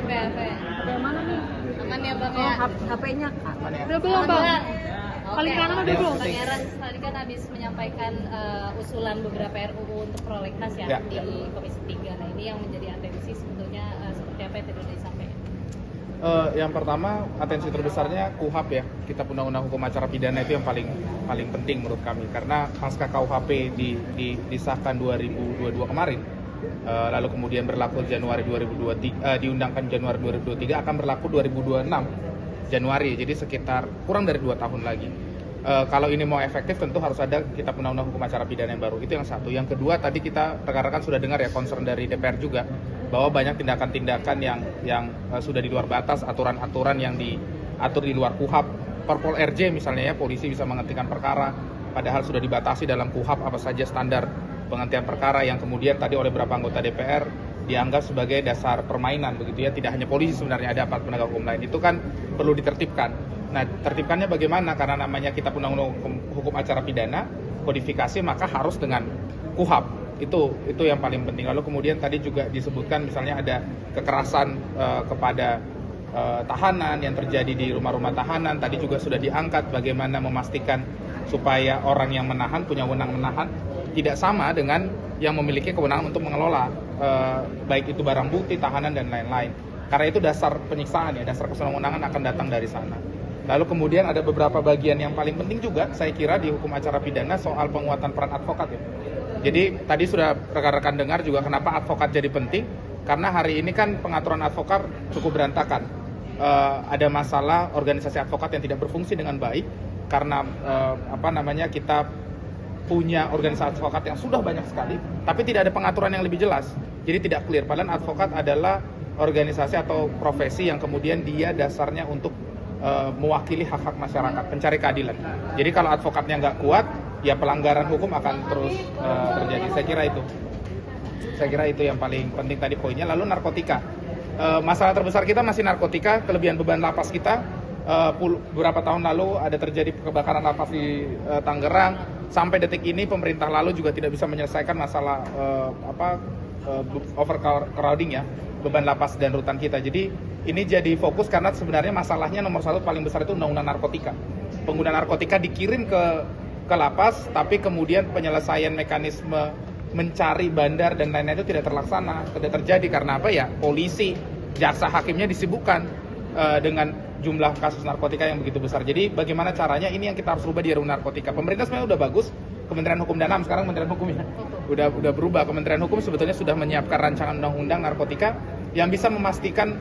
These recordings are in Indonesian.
HP. Yang mana nih? Aman ya Bang Oh, ya? HP-nya Kak. Udah belum Bang? Oke. Paling kanan udah belum? Bang Eran tadi kan habis menyampaikan usulan beberapa RUU untuk prolegnas ya, Ya. di Komisi 3. Nah ini yang menjadi atensi sebetulnya seperti apa yang tadi disampaikan? Yang pertama, atensi terbesarnya KUHP ya. Kitab Undang-Undang Hukum Acara Pidana itu yang paling penting menurut kami, karena pasca KUHP disahkan 2022 kemarin, lalu kemudian berlaku Januari 2023, diundangkan Januari 2023, akan berlaku 2026 Januari, jadi sekitar kurang dari 2 tahun lagi. Kalau ini mau efektif tentu harus ada Kitab Undang-Undang Hukum Acara Pidana yang baru. Itu yang satu. Yang kedua, tadi kita rekan-rekan sudah dengar ya concern dari DPR juga bahwa banyak tindakan-tindakan yang sudah di luar batas, aturan-aturan yang diatur di luar KUHP. Perpol RJ misalnya ya, polisi bisa menghentikan perkara, padahal sudah dibatasi dalam KUHP apa saja standar penghentian perkara yang kemudian tadi oleh beberapa anggota DPR dianggap sebagai dasar permainan begitu ya. Tidak hanya polisi, sebenarnya ada aparat penegak hukum lain. Itu kan perlu ditertibkan. Nah, tertibkannya bagaimana? Karena namanya Kitab Undang-Undang Hukum Acara Pidana, kodifikasi maka harus dengan KUHP. Itu yang paling penting. Lalu kemudian tadi juga disebutkan misalnya ada kekerasan kepada tahanan yang terjadi di rumah-rumah tahanan. Tadi juga sudah diangkat bagaimana memastikan supaya orang yang menahan punya wewenang menahan tidak sama dengan yang memiliki kewenangan untuk mengelola baik itu barang bukti, tahanan dan lain-lain. Karena itu dasar penyiksaan ya, dasar kewenangan akan datang dari sana. Lalu kemudian ada beberapa bagian yang paling penting juga saya kira di hukum acara pidana soal penguatan peran advokat ya. Jadi tadi sudah rekan-rekan dengar juga kenapa advokat jadi penting, karena hari ini kan pengaturan advokat cukup berantakan. Ada masalah organisasi advokat yang tidak berfungsi dengan baik karena kita punya organisasi advokat yang sudah banyak sekali, tapi tidak ada pengaturan yang lebih jelas. Jadi tidak clear. Padahal advokat adalah organisasi atau profesi yang kemudian dia dasarnya untuk mewakili hak-hak masyarakat, pencari keadilan. Jadi kalau advokatnya nggak kuat, ya pelanggaran hukum akan terus terjadi. Saya kira itu yang paling penting tadi poinnya. Lalu narkotika. Masalah terbesar kita masih narkotika, kelebihan beban lapas kita. Beberapa tahun lalu ada terjadi kebakaran lapas di Tangerang. Sampai detik ini pemerintah lalu juga tidak bisa menyelesaikan masalah overcrowding ya, beban lapas dan rutan kita. Jadi ini jadi fokus karena sebenarnya masalahnya nomor satu paling besar itu undang-undang narkotika. Pengguna narkotika dikirim ke lapas, tapi kemudian penyelesaian mekanisme mencari bandar dan lain-lain itu tidak terlaksana, tidak terjadi karena apa ya? Polisi, jaksa hakimnya disibukkan dengan jumlah kasus narkotika yang begitu besar. Jadi bagaimana caranya, ini yang kita harus rubah di RUU narkotika. Pemerintah sebenarnya udah bagus, Kementerian Hukum dan HAM, sekarang Kementerian Hukum ya udah berubah. Kementerian Hukum sebetulnya sudah menyiapkan rancangan undang-undang narkotika yang bisa memastikan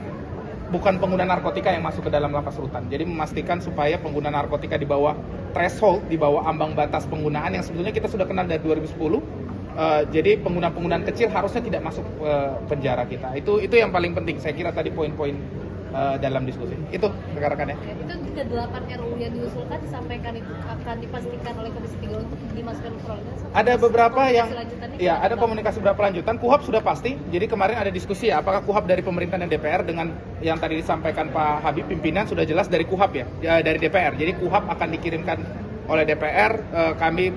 bukan pengguna narkotika yang masuk ke dalam lapas rutan. Jadi memastikan supaya pengguna narkotika di bawah threshold, di bawah ambang batas penggunaan yang sebetulnya kita sudah kenal dari 2010. Jadi pengguna-penggunaan kecil harusnya tidak masuk penjara kita. Itu yang paling penting. Saya kira tadi poin-poin dalam diskusi. Itu rekan-rekan ya. Itu ke-8 RUU yang diusulkan disampaikan itu akan dipastikan oleh Komisi 3 untuk dimasukkan ke prolegnas. Ada beberapa yang ya ada komunikasi. komunikasi beberapa lanjutan. KUHP sudah pasti. Jadi kemarin ada diskusi ya, apakah KUHP dari pemerintah dan DPR dengan yang tadi disampaikan Pak Habib pimpinan sudah jelas dari KUHP ya, dari DPR. Jadi KUHP akan dikirimkan oleh DPR, kami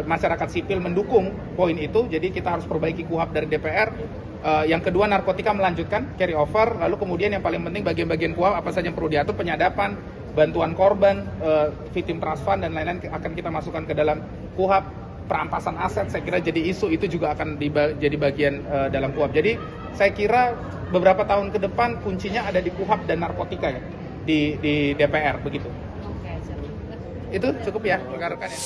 masyarakat sipil mendukung poin itu. Jadi kita harus perbaiki KUHP dari DPR. Yang kedua, narkotika melanjutkan carry over. Lalu kemudian yang paling penting bagian-bagian KUHP apa saja yang perlu diatur, penyadapan, bantuan korban, victim trust fund dan lain-lain akan kita masukkan ke dalam KUHP. Perampasan aset saya kira jadi isu, itu juga akan jadi bagian dalam KUHP. Jadi saya kira beberapa tahun ke depan kuncinya ada di KUHP dan narkotika ya, di DPR begitu. Oke, siap. Itu cukup ya rekan-rekan ya.